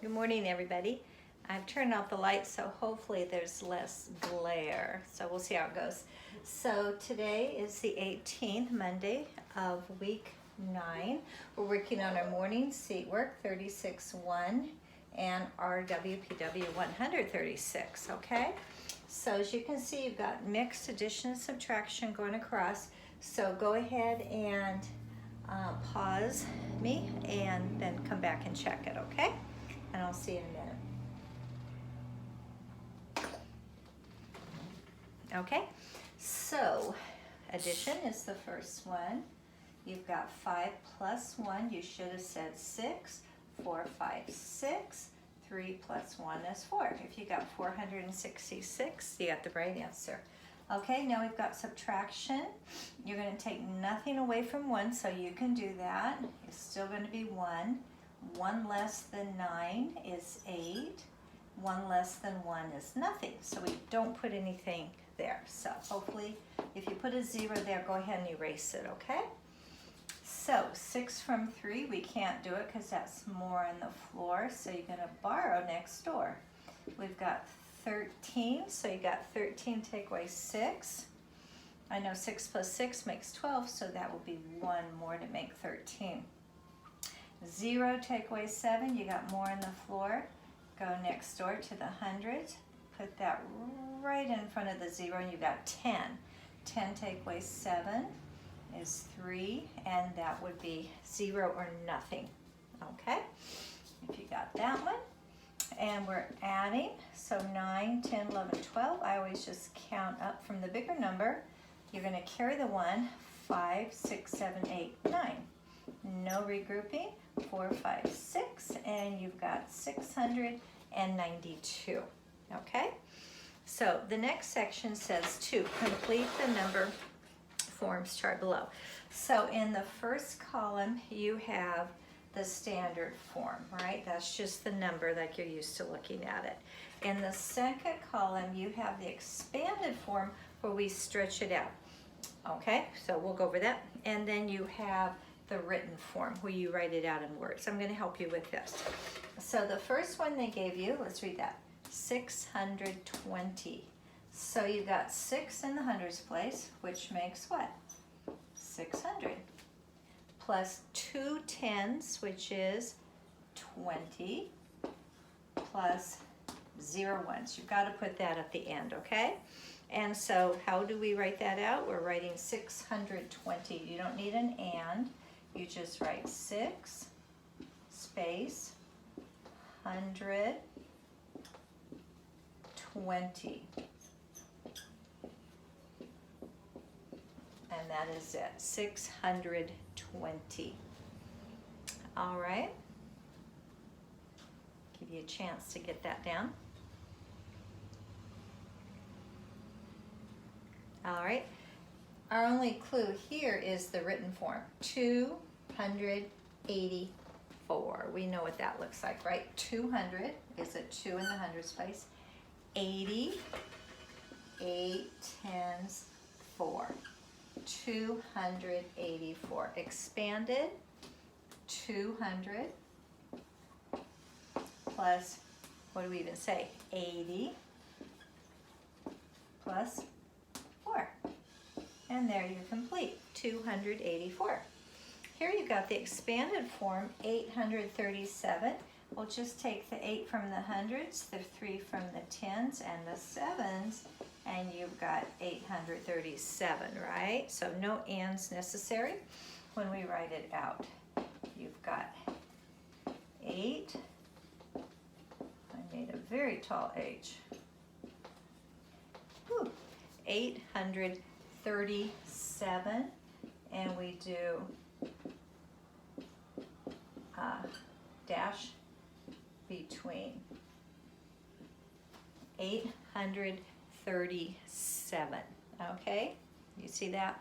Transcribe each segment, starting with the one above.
Good morning, everybody. I've turned off the lights, so hopefully there's less glare. So we'll see how it goes. So today is the 18th, Monday of week 9. We're working on our morning seat work, 36-1, and our WPW 136, okay? So as you can see, you've got mixed addition and subtraction going across. So go ahead and pause me and then come back and check it, okay? And I'll see you in a minute. Okay, so addition is the first one. You've got 5 plus 1, you should have said 6. 4, 5, 6. 3 plus 1 is 4. If you got 466, you got the right answer. Okay, now we've got subtraction. You're going to take nothing away from 1, so you can do that. It's still going to be 1. 1 less than 9 is 8. 1 less than 1 is nothing. So we don't put anything there. So hopefully, if you put a 0 there, go ahead and erase it, okay? So 6 from 3, we can't do it because that's more on the floor. So you're going to borrow next door. We've got 13, so you got 13, take away 6. I know 6 plus 6 makes 12, so that will be 1 more to make 13. 0, take away 7, you got more on the floor. Go next door to the hundreds. Put that right in front of the 0, and you got 10. 10 take away 7 is 3, and that would be 0 or nothing. Okay, if you got that one. And we're adding, so 9, 10, 11, 12. I always just count up from the bigger number. You're going to carry the 1, 5, 6, 7, 8, 9. No regrouping, 4, 5, 6, and you've got 692. Okay? So the next section says to complete the number forms chart below. So in the first column, you have the standard form, right? That's just the number like you're used to looking at it. In the second column, you have the expanded form where we stretch it out. Okay, so we'll go over that. And then you have the written form where you write it out in words. I'm going to help you with this. So the first one they gave you, let's read that, 620. So you've got 6 in the hundreds place, which makes what? 600. Plus 2 tens, which is 20, plus 0 ones. You've got to put that at the end, okay? And so how do we write that out? We're writing 620. You don't need an and. You just write 6 space 120. And that is it, 620. All right. Give you a chance to get that down. All right. Our only clue here is the written form, 284. We know what that looks like, right? 200 is a 2 in the hundreds place. 80, 8 tens, 4. 284. Expanded, 200 plus, what do we even say? 80 plus 4. And there you're complete, 284. Here you got the expanded form, 837. We'll just take the 8 from the hundreds, the 3 from the tens, and the 7s, and you've got 837, right? So no ands necessary when we write it out. You've got 8. I made a very tall H. 837, and we do dash between 837. Okay, you see that?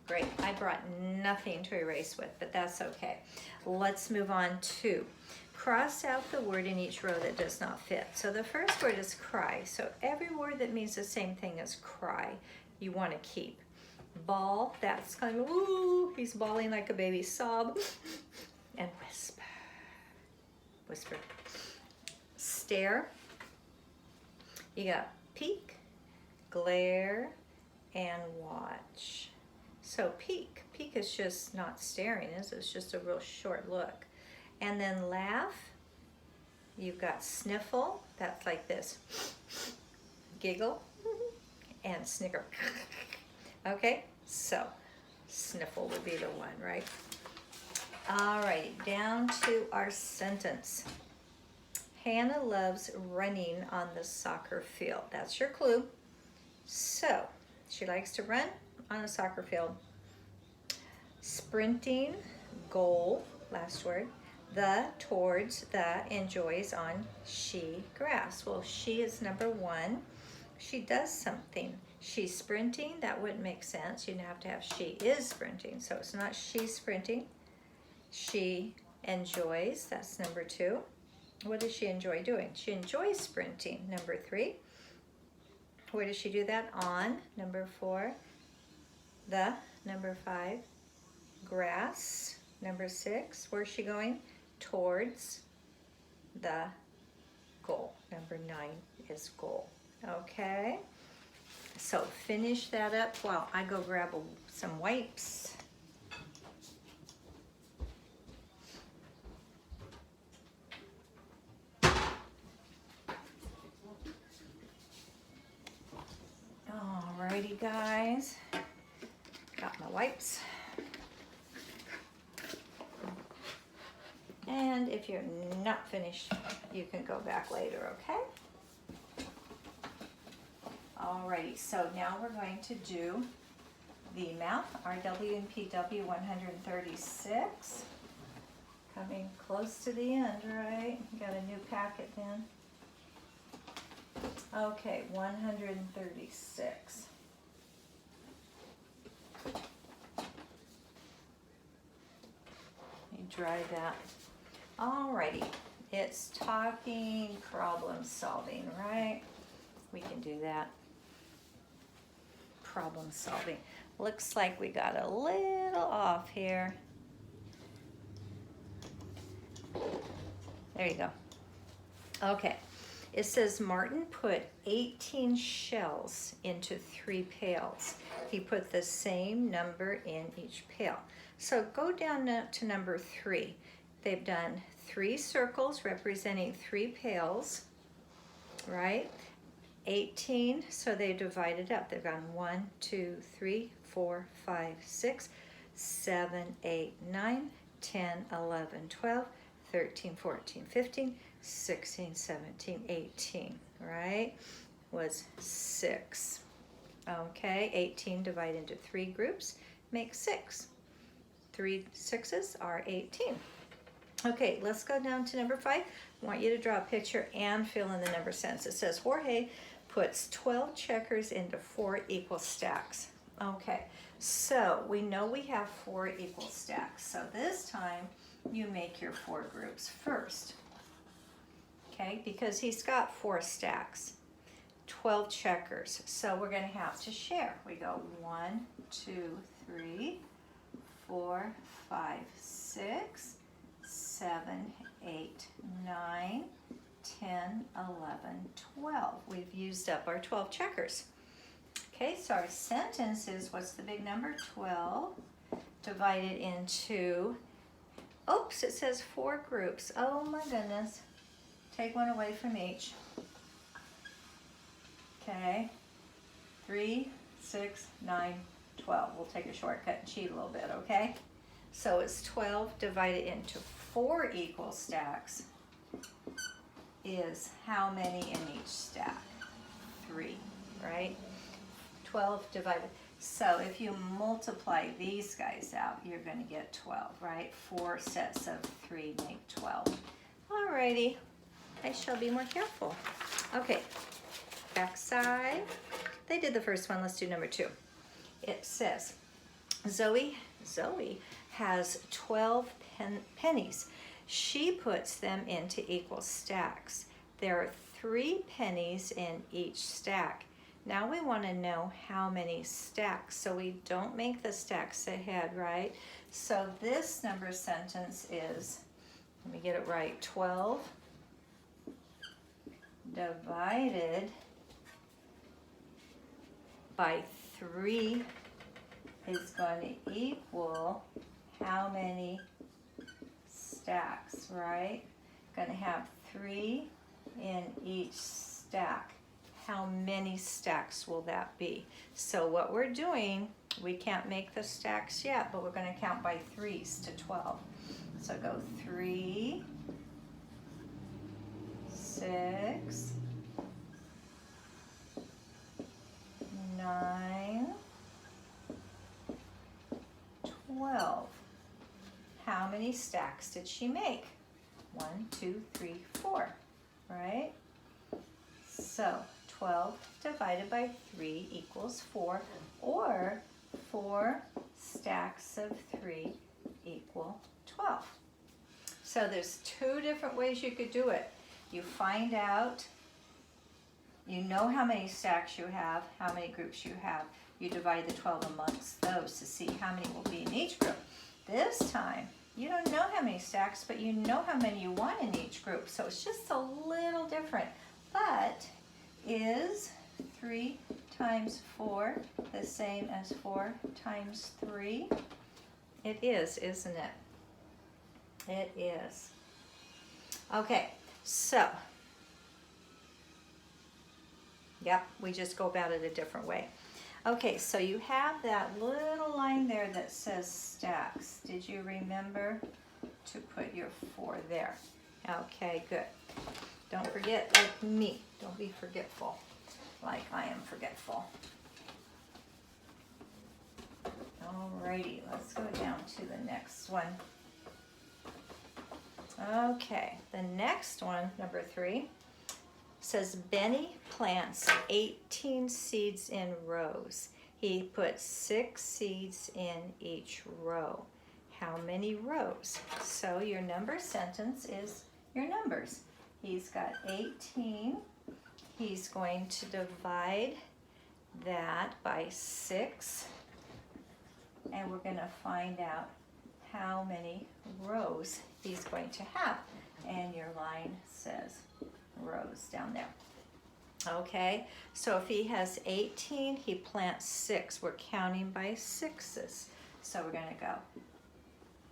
Great. I brought nothing to erase with, but that's okay. Let's move on to cross out the word in each row that does not fit. So the first word is cry. So every word that means the same thing as cry, you want to keep. Bawl, that's kind of, ooh, he's bawling like a baby. Sob, and whisper. whisper. Stare. You got peek, glare, and watch. So peek. Peek is just not staring, is it? It's just a real short look. And then laugh. You've got sniffle. That's like this. Giggle. And snicker. Okay, so sniffle would be the one, right? All right, down to our sentence. Hannah loves running on the soccer field. That's your clue. So, she likes to run on a soccer field. Sprinting, goal, last word. The, towards, the, enjoys on she, grass. Well, she is number one. She does something. She's sprinting, that wouldn't make sense. You'd have to have she is sprinting. So it's not she's sprinting. She enjoys, that's number two. What does she enjoy doing? She enjoys sprinting, number three. Where does she do that? On, number four. The, number five. Grass, number six. Where's she going? Towards the goal. Number 9 is goal. Okay, so finish that up while I go grab some wipes. Alrighty, guys, got my wipes. And if you're not finished, you can go back later, okay? Alrighty, so now we're going to do the math, RW and PW 136. Coming close to the end, right? Got a new packet then. Okay, 136. Let me dry that. Alrighty, it's talking problem solving, right? We can do that. Problem solving. Looks like we got a little off here. There you go. Okay, it says Martin put 18 shells into 3 pails. He put the same number in each pail. So go down to number 3. They've done 3 circles representing 3 pails, right? 18, so they divided up. They've gone 1, 2, 3, 4, 5, 6, 7, 8, 9, 10, 11, 12, 13, 14, 15, 16, 17, 18, right? Was 6. Okay, 18 divided into 3 groups makes 6. 3 6s are 18. Okay, let's go down to number 5. I want you to draw a picture and fill in the number sentence. It says Jorge puts 12 checkers into 4 equal stacks. Okay, so we know we have 4 equal stacks. So this time you make your 4 groups first. Okay, because he's got 4 stacks, 12 checkers. So we're going to have to share. We go 1, 2, 3, 4, 5, 6, 7, 8, 9, 10, 11, 12. We've used up our 12 checkers. Okay, so our sentence is, what's the big number? 12 divided into, oops, it says 4 groups. Oh my goodness. Take one away from each. Okay, 3, 6, 9, 12. We'll take a shortcut and cheat a little bit, okay? So it's 12 divided into 4 equal stacks is how many in each stack? 3, right? 12 divided. So if you multiply these guys out, you're going to get 12, right? 4 sets of 3 make 12. Alrighty, I shall be more careful. Okay, back side. They did the first one, let's do number 2. It says, Zoe has 12 pennies. She puts them into equal stacks. There are 3 pennies in each stack. Now we want to know how many stacks, so we don't make the stacks ahead, right? So this number sentence is let me get it right, 12 divided by 3 is going to equal how many stacks, right? Going to have 3 in each stack. How many stacks will that be? So what we're doing, we can't make the stacks yet, but we're going to count by 3s to 12. So go 3, 6, 9, 12. How many stacks did she make? 1, 2, 3, 4, right? So 12 divided by 3 equals 4, or 4 stacks of 3 equal 12. So there's 2 different ways you could do it. You find out, you know how many stacks you have, how many groups you have. You divide the 12 amongst those to see how many will be in each group. This time, you don't know how many stacks, but you know how many you want in each group. So it's just a little different. But is 3 times 4 the same as 4 times 3? It is, isn't it? It is. Okay, so, yep, we just go about it a different way. Okay, so you have that little line there that says stacks. Did you remember to put your 4 there? Okay, good. Don't forget like me. Don't be forgetful like I am forgetful. Alrighty, let's go down to the next one. Okay, the next one, number 3, says Benny plants 18 seeds in rows. He puts 6 seeds in each row. How many rows? So your number sentence is your numbers. He's got 18. He's going to divide that by 6. And we're going to find out how many rows he's going to have. And your line says rows down there. Okay, so if he has 18, he plants 6. We're counting by 6s. So we're going to go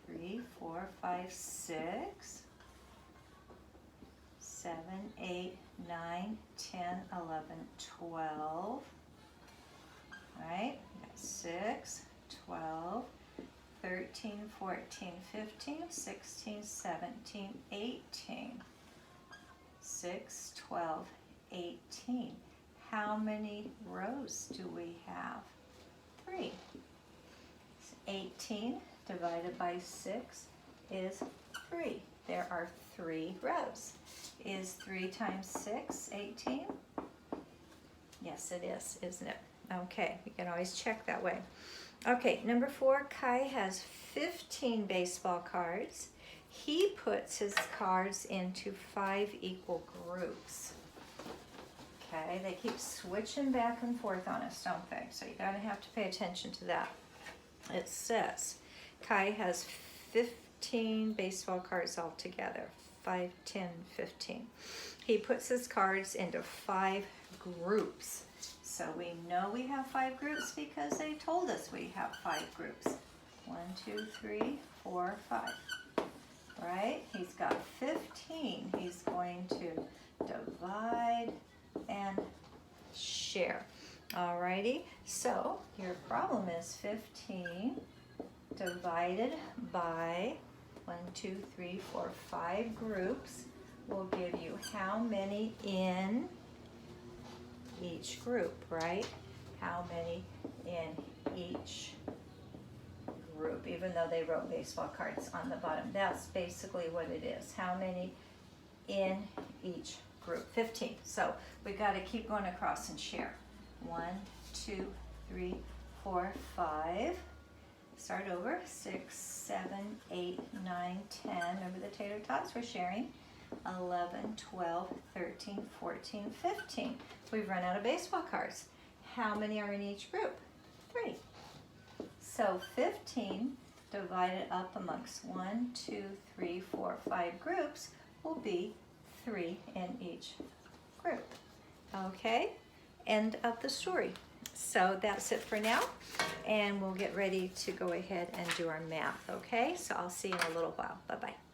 3, 4, 5, 6, 7, 8, 9, 10, 11, 12. All right, we got 6, 12, 13, 14, 15, 16, 17, 18. 6, 12, 18. How many rows do we have? 3. 18 divided by 6 is 3. There are 3 rows. Is 3 times 6 18? Yes, it is, isn't it? Okay, you can always check that way. Okay, number 4, Kai has 15 baseball cards. He puts his cards into 5 equal groups. Okay, they keep switching back and forth on us, don't they? So you gotta have to pay attention to that. It says Kai has 15 baseball cards altogether. 5, 10, 15. He puts his cards into 5 groups. So we know we have 5 groups because they told us we have 5 groups. 1, 2, 3, 4, 5. Right? He's got 15. He's going to divide and share. Alrighty, so your problem is 15 divided by 1, 2, 3, 4, 5 groups will give you how many in each group, right? How many in each group, even though they wrote baseball cards on the bottom. That's basically what it is. How many in each group? 15. So we got to keep going across and share. 1, 2, 3, 4, 5. Start over. 6, 7, 8, 9, 10. Remember the tater tots we're sharing. 11, 12, 13, 14, 15. We've run out of baseball cards. How many are in each group? 3. So 15 divided up amongst 1, 2, 3, 4, 5 groups will be 3 in each group. Okay, end of the story. So that's it for now, and we'll get ready to go ahead and do our math, okay? So I'll see you in a little while. Bye-bye.